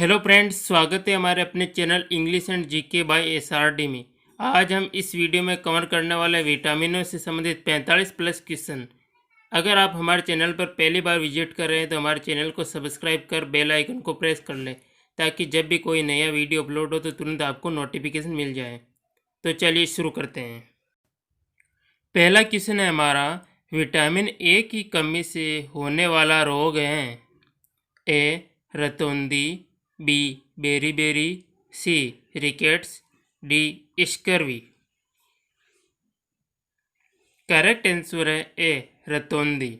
Hello friends, स्वागत है हमारे अपने channel English and GK by SRD में। आज हम इस वीडियो में कवर करने वाले विटामिनों से संबंधित 45 प्लस क्वेश्चन। अगर आप हमारे चैनल पर पहली बार विजिट कर रहे हैं तो हमारे चैनल को सब्सक्राइब कर बेल आइकन को प्रेस कर लें ताकि जब भी कोई नया वीडियो अपलोड हो तो तुरंत आपको नोटिफिकेशन मिल जाए। तो चलिए शुरू करते हैं। पहला क्वेश्चन है हमारा, विटामिन ए की कमी से होने वाला रोग है। ए रतौंधी, B beriberi, C rickets, D scurvy. Correct answer है ए रतौंधी।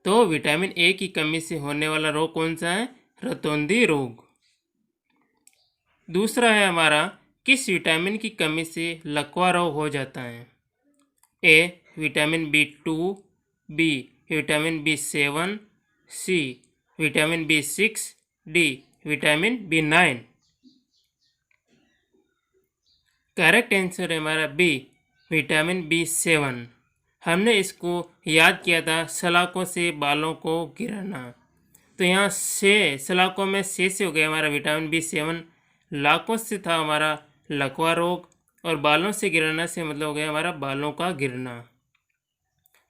तो विटामिन ए की कमी से होने वाला रोग कौन सा है? रतौंधी रोग। दूसरा है हमारा, किस विटामिन की कमी से लकवा रोग हो जाता है? A vitamin B2, B vitamin B7, C vitamin B6, D vitamin B9। Correct answer है हमारा बी विटामिन B7। हमने इसको याद किया था सलाखों से बालों को गिराना। तो यहाँ से सलाखों में से हो गया हमारा विटामिन B7, लाखों से था हमारा लकवा रोग और बालों से गिराना से मतलब हो गया हमारा बालों का गिरना।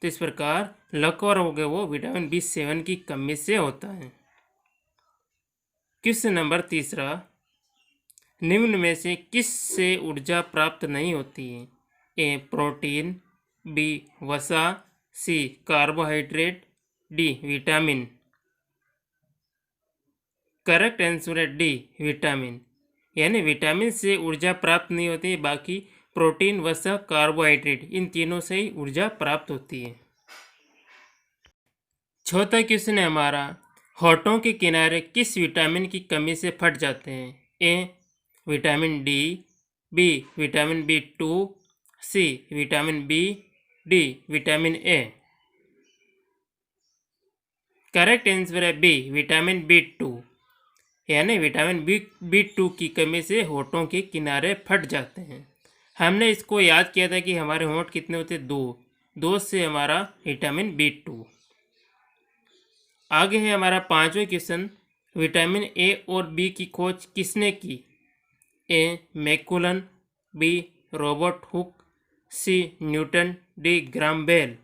तो इस प्रकार लकवा रोग है वो विटामिन B7 की कमी से होता है। क्वेश्चन नंबर तीसरा, निम्न में से किस से ऊर्जा प्राप्त नहीं होती है? ए प्रोटीन, बी वसा, C carbohydrate, D vitamin. Correct answer है डी विटामिन। यानी विटामिन से ऊर्जा प्राप्त नहीं होती है, बाकी प्रोटीन वसा कार्बोहाइड्रेट इन तीनों से ही ऊर्जा प्राप्त होती है। चौथा क्वेश्चन है हमारा, होठों के किनारे किस विटामिन की कमी से फट जाते हैं? A vitamin D, B vitamin B2, C vitamin B, D vitamin A. Correct answer है बी विटामिन B2। यानी विटामिन B2 की कमी से होठों के किनारे फट जाते हैं। हमने इसको याद किया था कि हमारे होंठ कितने होते? दो से हमारा विटामिन B2। आगे है हमारा पांचवा क्वेश्चन, विटामिन ए और बी की खोज किसने की? A McCollum, B Robert Hooke, C Newton, D Graham Bell.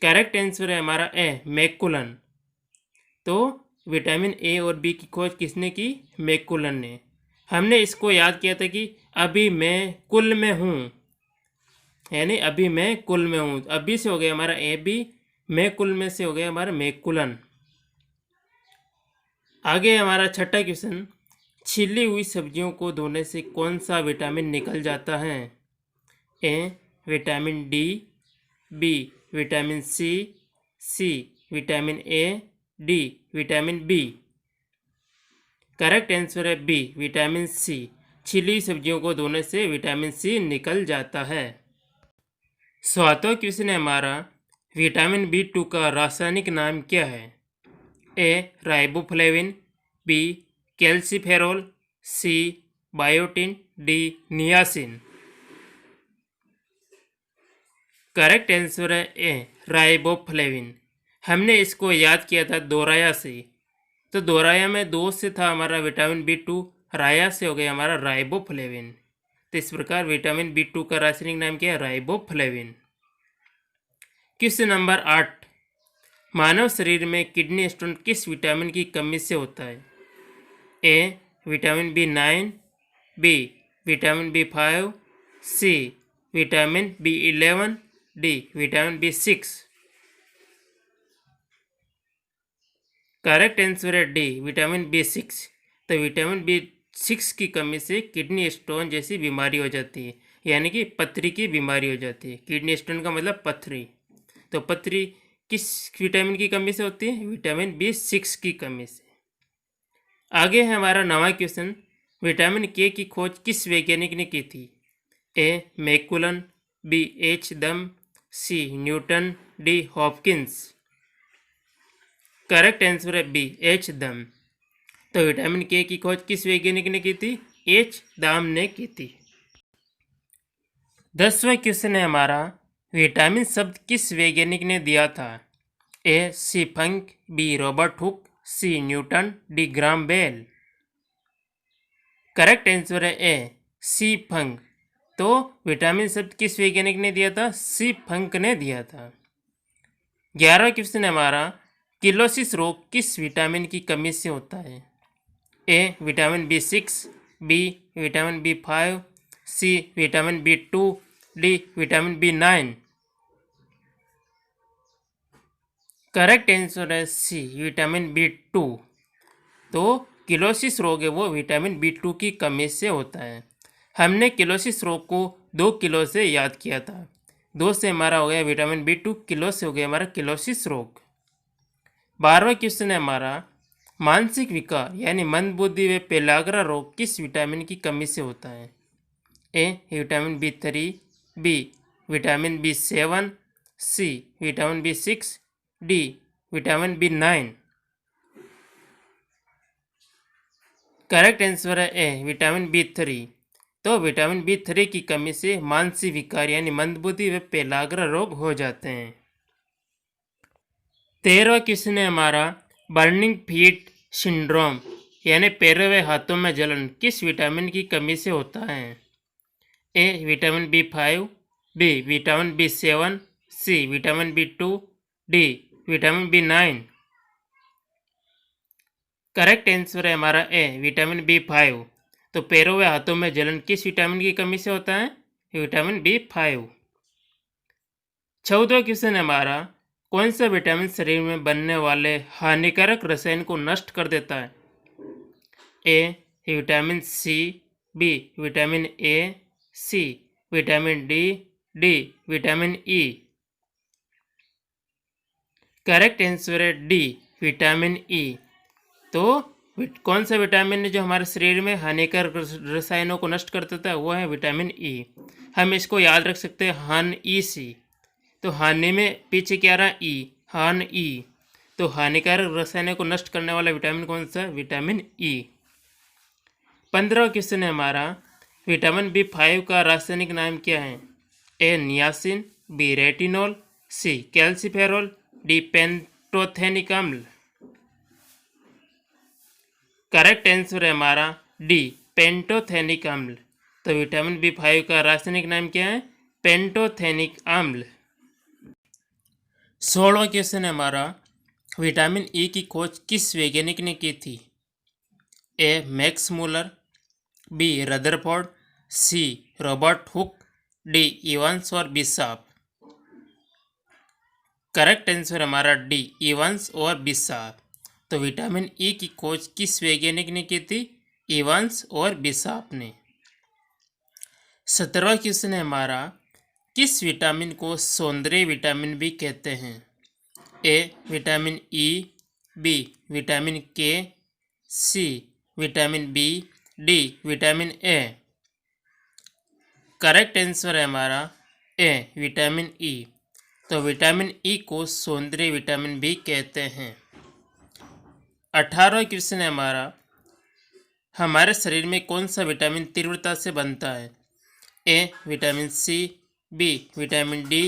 Correct answer है हमारा ए मैकुलन। तो विटामिन ए और बी की खोज किसने की? मैकुलन ने। हमने इसको याद किया था कि अभी मैं कुल में हूँ, यानी अभी मैं कुल में हूँ। अभी से हो गया हमारा ए बी, मैं कुल में से हो गया हमारा मैकुलन। आगे हमारा छठा क्वेश्चन, छिली हुई सब्जियों को धोने से कौन सा विटामिन निकल जाता है? A vitamin D, B vitamin C vitamin A, D vitamin B. Correct answer है बी विटामिन सी। छिली सब्जियों को धोने से विटामिन सी निकल जाता है। सातवां क्वेश्चन है हमारा, विटामिन B2 का रासायनिक नाम क्या है? A riboflavin, B calciferol, C biotin, D niacin. Correct answer है ए राइबोफ्लेविन। हमने इसको याद किया था दोराया से। तो दोराया में दो से था हमारा विटामिन B2, राया से हो गया हमारा राइबोफ्लेविन। तो इस प्रकार विटामिन B2 का रासायनिक नाम क्या है? राइबोफ्लेविन। क्वेश्चन नंबर 8, मानव शरीर में किडनी स्टोन किस विटामिन की कमी से होता है? A vitamin B9, B vitamin B5, C vitamin B11, D vitamin B6। Correct answer है डी विटामिन B6। तो विटामिन B6 की कमी से किडनी स्टोन जैसी बीमारी हो जाती है, यानी कि पथरी की बीमारी हो जाती है। किडनी स्टोन का मतलब पथरी। तो पथरी किस विटामिन की कमी से होती है? विटामिन B6 की कमी से। आगे है हमारा 9वां क्वेश्चन, विटामिन के की खोज किस वैज्ञानिक ने की थी? ए McCollum, B H Dam, C Newton, D Hopkins. Correct answer है बी एच दम। तो विटामिन के की खोज किस वैज्ञानिक ने की थी? एच दाम ने की थी। 10वां क्वेश्चन है हमारा, विटामिन शब्द किस वैज्ञानिक ने दिया था? A C Funk, B Robert Hooke, C Newton, D Graham Bell. Correct answer है ए सी फंक। तो विटामिन शब्द किस वैज्ञानिक ने दिया था? सी फंक ने दिया था। 11वां क्वेश्चन है हमारा, किलोसिस रोग किस विटामिन की कमी से होता है? A vitamin B6, B vitamin B5, C vitamin B2, D vitamin B9। Correct answer है सी विटामिन B2। तो किलोसिस रोग है वो विटामिन B2 की कमी से होता है। हमने किलोसिस रोग को 2 किलो से याद किया था। 2 से हमारा हो गया विटामिन B2, किलो से हो गया हमारा किलोसिस रोग। 12वां क्वेश्चन है हमारा, मानसिक विकार यानी मंदबुद्धि व पेलाग्रा रोग किस विटामिन की कमी से होता है? A vitamin B3, B vitamin B7, C vitamin B6, D vitamin B9। Correct answer है ए विटामिन B3। तो विटामिन B3 की कमी से मानसिक विकार यानी मंदबुद्धि व पेलाग्रा रोग हो जाते हैं। 13वां क्वेश्चन है हमारा, बर्निंग फीट सिंड्रोम यानी पैरों व हाथों में जलन किस विटामिन की कमी से होता है? A vitamin B5, B vitamin B7, C vitamin B2, D vitamin B9। Correct answer है हमारा ए विटामिन B5। तो पैरों व हाथों में जलन किस विटामिन की कमी से होता है? Vitamin B5। 14वां क्वेश्चन है हमारा, कौन सा विटामिन शरीर में बनने वाले हानिकारक रसायन को नष्ट कर देता है? A vitamin C, B vitamin A, C vitamin D, D vitamin E. Correct answer है डी विटामिन ई। तो कौन सा विटामिन है जो हमारे शरीर में हानिकारक रसायनों को नष्ट कर देता है? वो है विटामिन ई। हम इसको याद रख सकते हैं हान ई सी। तो हानि में पीछे क्या रहा? ई, हान ई। तो हानिकारक रसायनों को नष्ट करने वाला विटामिन कौन सा? Vitamin E. 15वां क्वेश्चन है हमारा, विटामिन B5 का रासायनिक नाम क्या है? A niacin, B retinol, C calciferol, D pantothenic अम्ल। करेक्ट आंसर है हमारा डी पेंटोथेनिक अम्ल। तो विटामिन B5 का रासायनिक नाम क्या है? पेंटोथेनिक अम्ल। 16वां क्वेश्चन है हमारा, विटामिन ई की खोज किस वैज्ञानिक ने की थी? A Max Muller, B Rutherford, C Robert Hooke, D Evans और बिशाप। करेक्ट आंसर हमारा डी इवांस और बिशाप। तो विटामिन ई की खोज किस वैज्ञानिक ने की थी? इवांस और बिशाप ने। 17वां क्वेश्चन है हमारा, किस विटामिन को सौंदर्य विटामिन भी कहते हैं? A vitamin E, B vitamin K, C vitamin B, D vitamin A. Correct answer है हमारा ए विटामिन ई। तो विटामिन ई को सौंदर्य विटामिन भी कहते हैं। 18वां क्वेश्चन है हमारा, हमारे शरीर में कौन सा विटामिन तीव्रता से बनता है? A vitamin C, B vitamin D,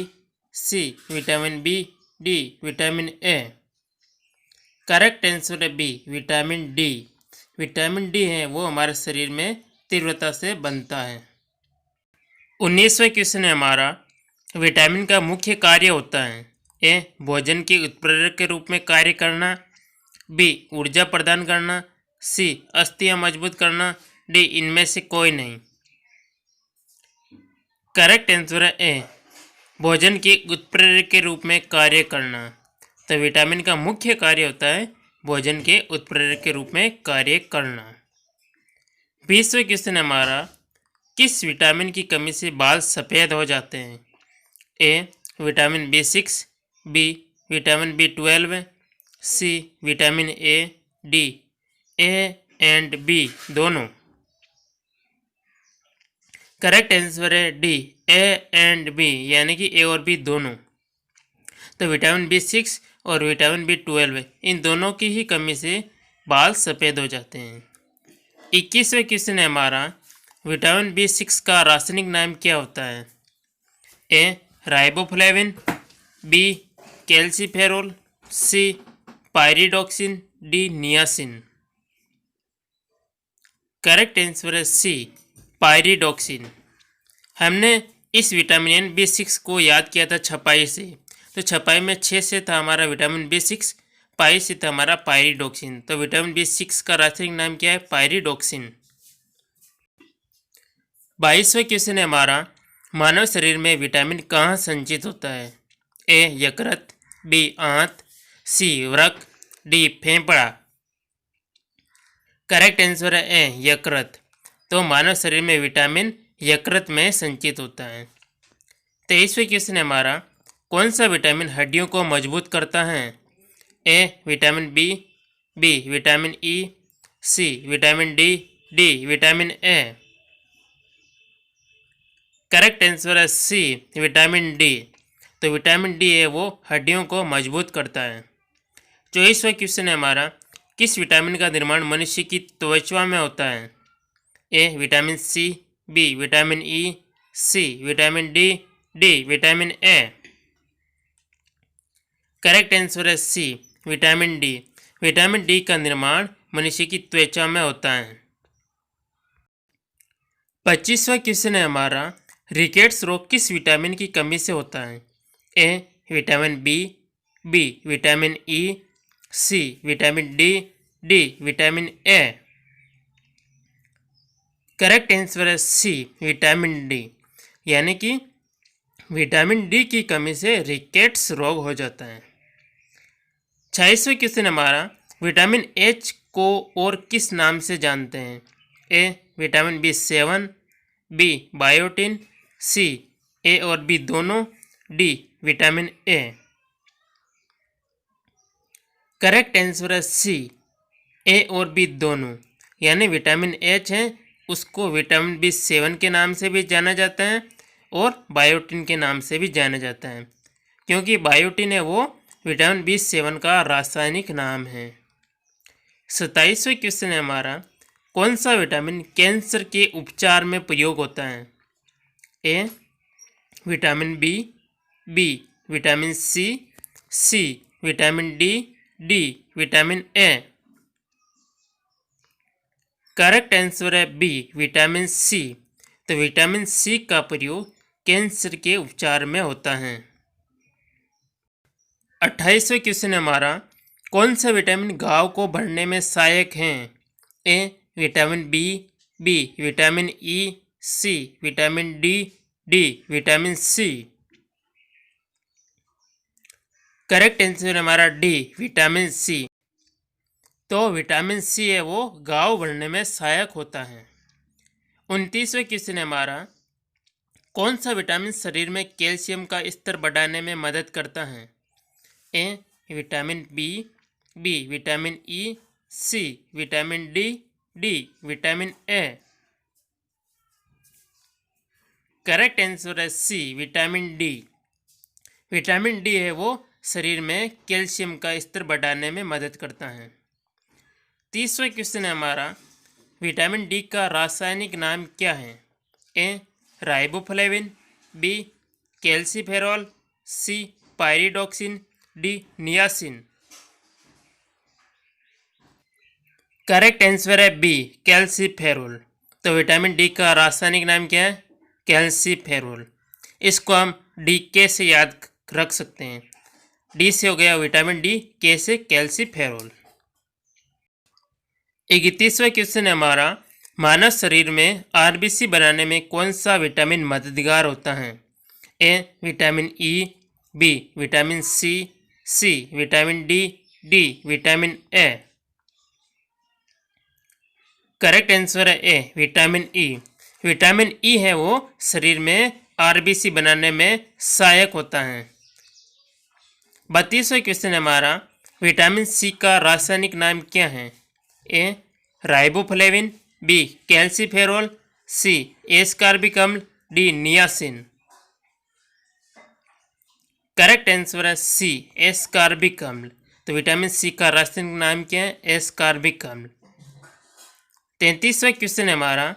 C vitamin B, D vitamin A. Correct answer है B vitamin D. Vitamin D है वो हमारे शरीर में तीव्रता से बनता है। 19वां क्वेश्चन है हमारा, विटामिन का मुख्य कार्य होता है? ए भोजन के उत्प्रेरक के रूप में कार्य करना, बी ऊर्जा प्रदान करना, सी अस्थियां मजबूत करना, डी इनमें से कोई नहीं। करेक्ट आंसर है ए भोजन के उत्प्रेरक के रूप में कार्य करना। तो विटामिन का मुख्य कार्य होता है भोजन के उत्प्रेरक के रूप में कार्य करना। 20वां क्वेश्चन हमारा, किस विटामिन की कमी से बाल सफ़ेद हो जाते हैं? A vitamin B6, B vitamin B12, C vitamin A, D A and B दोनों। करेक्ट आंसर है डी ए एंड बी यानी कि ए और बी दोनों। तो विटामिन B6 और विटामिन B12 इन दोनों की ही कमी से बाल सफ़ेद हो जाते हैं। 21वां क्वेश्चन है हमारा, विटामिन B6 का रासायनिक नाम क्या होता है? A riboflavin, B calciferol, C pyridoxine, D niacin. Correct answer है सी पायरिडॉक्सिन। हमने इस विटामिन B6 को याद किया था छपाई से, तो छपाई में 6 से था हमारा विटामिन B6, पाई से था हमारा पायरिडॉक्सिन। तो विटामिन B6 का रासायनिक नाम क्या है? पायरिडॉक्सिन। 22वां क्वेश्चन है हमारा, मानव शरीर में विटामिन कहाँ संचित होता है? ए यकृत, बी आंत, सी वृक्क, डी फेफड़ा। करेक्ट आंसर है ए यकृत। तो मानव शरीर में विटामिन यकृत में संचित होता है। 23वां क्वेश्चन है हमारा, कौन सा विटामिन हड्डियों को मजबूत करता है? A vitamin B, B vitamin E, C vitamin D, D vitamin A. Correct answer है सी विटामिन डी। तो विटामिन डी है वो हड्डियों को मजबूत करता है। 24वां क्वेश्चन है हमारा, किस विटामिन का निर्माण मनुष्य की त्वचा में होता है? A vitamin C, B vitamin E, C vitamin D, D vitamin A. Correct answer है C vitamin D. Vitamin D का निर्माण मनुष्य की त्वचा में होता है। 25वां क्वेश्चन है हमारा, रिकेट्स रोग किस विटामिन की कमी से होता है? A vitamin B, B vitamin E, C vitamin D, D vitamin A. Correct answer है सी विटामिन डी, यानी कि विटामिन डी की कमी से रिकेट्स रोग हो जाता है। 26वां क्वेश्चन हमारा, विटामिन एच को और किस नाम से जानते हैं? A vitamin B7, B biotin, C A और बी दोनों, D vitamin A. Correct answer है सी ए और बी दोनों, यानी विटामिन एच है उसको विटामिन B7 के नाम से भी जाना जाता है और बायोटिन के नाम से भी जाना जाता है, क्योंकि बायोटिन है वो विटामिन B7 का रासायनिक नाम है। 27वां क्वेश्चन है हमारा, कौन सा विटामिन कैंसर के उपचार में प्रयोग होता है? A vitamin B, B vitamin C, C vitamin D, D vitamin A. Correct answer है बी विटामिन सी। तो विटामिन सी का प्रयोग कैंसर के उपचार में होता है। 28वां क्वेश्चन है हमारा, कौन सा विटामिन घाव को भरने में सहायक है? A vitamin B, B vitamin E, C vitamin D, D vitamin C. Correct answer हमारा डी विटामिन सी। तो विटामिन सी है वो घाव भरने में सहायक होता है। 29वां क्वेश्चन है हमारा, कौन सा विटामिन शरीर में कैल्शियम का स्तर बढ़ाने में मदद करता है? A vitamin B, B vitamin E, C vitamin D, D vitamin A. Correct answer है C vitamin D. Vitamin D है वो शरीर में कैल्शियम का स्तर बढ़ाने में मदद करता है। 30वां क्वेश्चन है हमारा, विटामिन डी का रासायनिक नाम क्या है? A riboflavin, B calciferol, C pyridoxine, D niacin. Correct answer है बी कैल्सीफेरॉल। तो विटामिन डी का रासायनिक नाम क्या है? कैल्सीफेरॉल। इसको हम डी के से याद रख सकते हैं। डी से हो गया विटामिन डी, के से कैल्सीफेरॉल। 31वां क्वेश्चन है हमारा, मानव शरीर में आरबीसी बनाने में कौन सा विटामिन मददगार होता है? A vitamin E, B vitamin C, C vitamin D, D vitamin A. Correct answer है A vitamin E. Vitamin E है वो शरीर में आरबीसी बनाने में सहायक होता है। 32वां क्वेश्चन है हमारा, विटामिन सी का रासायनिक नाम क्या है? A riboflavin, B calciferol, C ascorbic अम्ल, डी नियासिन। करेक्ट आंसर है सी एस्कार्बिक अम्ल। तो विटामिन सी का रासायनिक नाम क्या है? एस्कार्बिक अम्ल। 33वां क्वेश्चन है हमारा,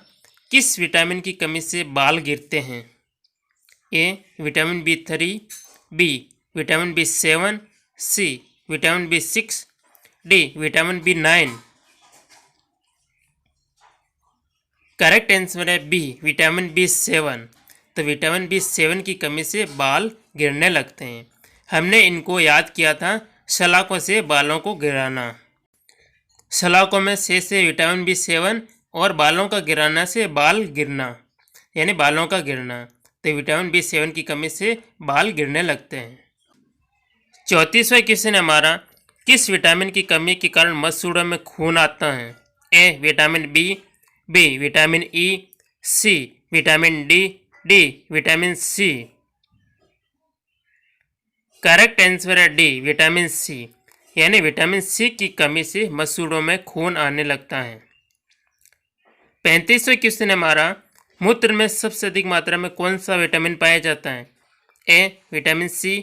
किस विटामिन की कमी से बाल गिरते हैं? A vitamin B3, B vitamin B7, C vitamin B6, D vitamin B9। Correct answer है बी विटामिन B7। तो विटामिन B7 की कमी से बाल गिरने लगते हैं। हमने इनको याद किया था सलाखों से बालों को गिराना। सलाखों में से विटामिन B7 और बालों का गिराना से बाल गिरना, यानी बालों का गिरना। तो विटामिन B7 की कमी से बाल गिरने लगते हैं। 34वां क्वेश्चन है हमारा, किस विटामिन की कमी के कारण मसूड़ों में खून आता है? A vitamin B, vitamin E, C vitamin D vitamin C. Correct answer है डी विटामिन सी, यानी विटामिन सी की कमी से मसूड़ों में खून आने लगता है। 35वां क्वेश्चन है हमारा, मूत्र में सबसे अधिक मात्रा में कौन सा विटामिन पाया जाता है? A vitamin C,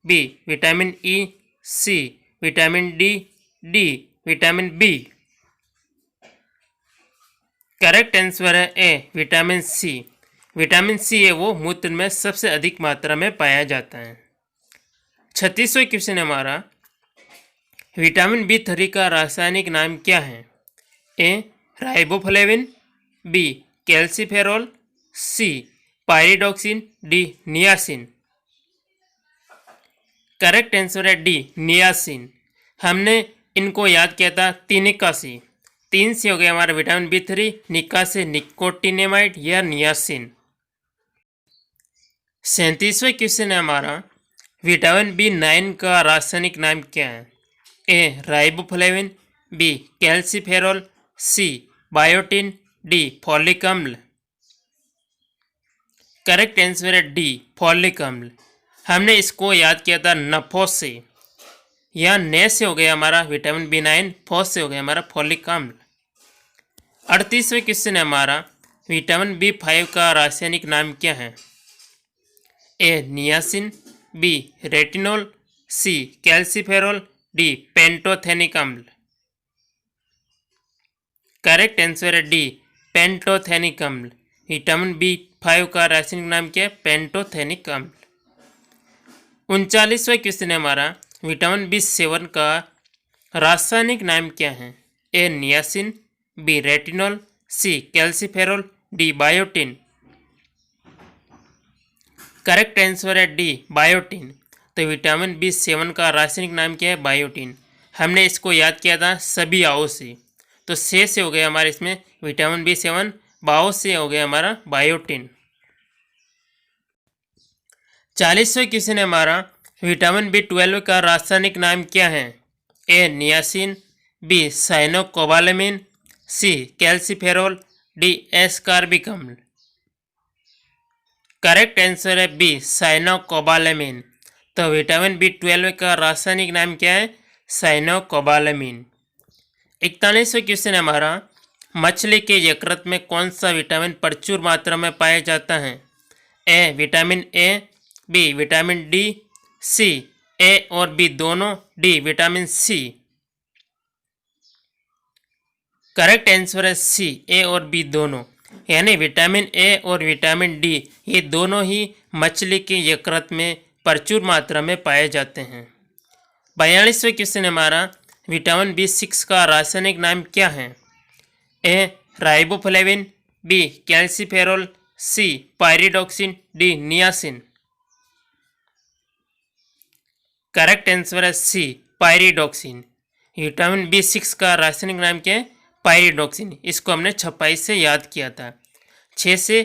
B vitamin E, C vitamin D vitamin B. Correct answer है A vitamin C. Vitamin C है वो मूत्र में सबसे अधिक मात्रा में पाया जाता है। 36वां क्वेश्चन है हमारा, विटामिन B3 का रासायनिक नाम क्या है? A riboflavin, B calciferol, C pyridoxine, D niacin. Correct answer है डी नियासिन। हमने इनको याद किया था 3 इक्कासी। 3 से हो गया हमारा विटामिन B3, निका से निकोटिनेमाइड या नियासिन। 37वां क्वेश्चन है हमारा, विटामिन B9 का रासायनिक नाम क्या है? A riboflavin, B calciferol, C biotin, D folic अम्ल। करेक्ट आंसर है डी फॉलिक अम्ल। हमने इसको याद किया था नफोस से, या ने से हो गया हमारा विटामिन B9, फोस से हो गया हमारा फॉलिक अम्ल। 38वां क्वेश्चन है हमारा, विटामिन B5 का रासायनिक नाम क्या है? A niacin, B retinol, C calciferol, D pantothenic अम्ल। करेक्ट आंसर है डी पेंटोथेनिक अम्ल। विटामिन B5 का रासायनिक नाम क्या है? पेंटोथेनिक अम्ल। 39वां क्वेश्चन है हमारा, विटामिन B7 का रासायनिक नाम क्या है? A niacin, B retinol, C calciferol, D biotin. Correct answer है डी बायोटिन। तो विटामिन B7 का रासायनिक नाम क्या है? बायोटिन। हमने इसको याद किया था सभी आओ से, तो से हो गया हमारे इसमें विटामिन B7, बाओ से हो गया हमारा बायोटिन। 40वां क्वेश्चन है हमारा, विटामिन B12 का रासायनिक नाम क्या है? A niacin, B साइनोकोबालेमिन, C calciferol, D ascorbic अम्ल। करेक्ट आंसर है बी साइनोकोबालेमिन। तो विटामिन B12 का रासायनिक नाम क्या है? साइनोकोबालेमिन। 41वां क्वेश्चन है हमारा, मछली के यकृत में कौन सा विटामिन प्रचुर मात्रा में पाया जाता है? A vitamin A, B vitamin D, C A और बी दोनों, D vitamin C. Correct answer है सी ए और बी दोनों, यानी विटामिन ए और विटामिन डी ये दोनों ही मछली के यकृत में प्रचुर मात्रा में पाए जाते हैं। 42वां क्वेश्चन है हमारा, विटामिन B6 का रासायनिक नाम क्या है? A riboflavin, B calciferol, C pyridoxine, D niacin. Correct answer है सी पायरिडॉक्सिन। विटामिन B6 का रासायनिक नाम क्या है? पायरिडॉक्सिन। इसको हमने 6 से याद किया था। 6 से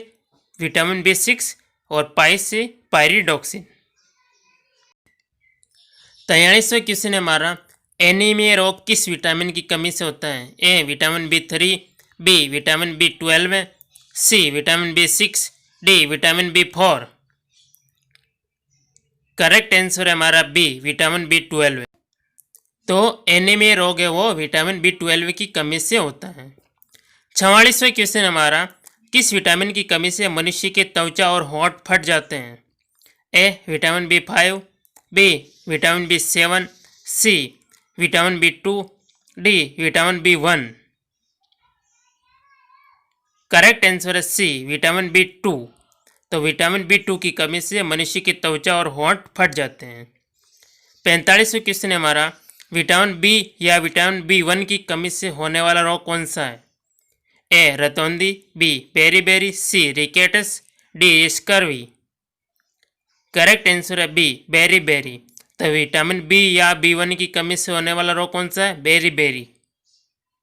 विटामिन B6 और पाई से पायरिडॉक्सिन। 43वां क्वेश्चन है हमारा, एनीमिया रोग किस विटामिन की कमी से होता है? A vitamin B3, B vitamin B12, C vitamin B6, D vitamin B4। Correct answer है हमारा बी विटामिन B12। तो एनीमिया रोग है वो विटामिन B12 की कमी से होता है। 44वां क्वेश्चन हमारा, किस विटामिन की कमी से मनुष्य के त्वचा और होंठ फट जाते हैं? A vitamin B5, B vitamin B7, C vitamin B2, D vitamin B1। Correct answer है सी विटामिन B2। तो विटामिन B2 की कमी से मनुष्य की त्वचा और होंठ फट जाते हैं। 45वां क्वेश्चन है हमारा, विटामिन बी या विटामिन B1 की कमी से होने वाला रोग कौन सा है? ए रतौंधी, B beriberi, C rickets, D scurvy. Correct answer है बी बेरीबेरी। तो विटामिन बी या B1 की कमी से होने वाला रोग कौन सा है? बेरीबेरी।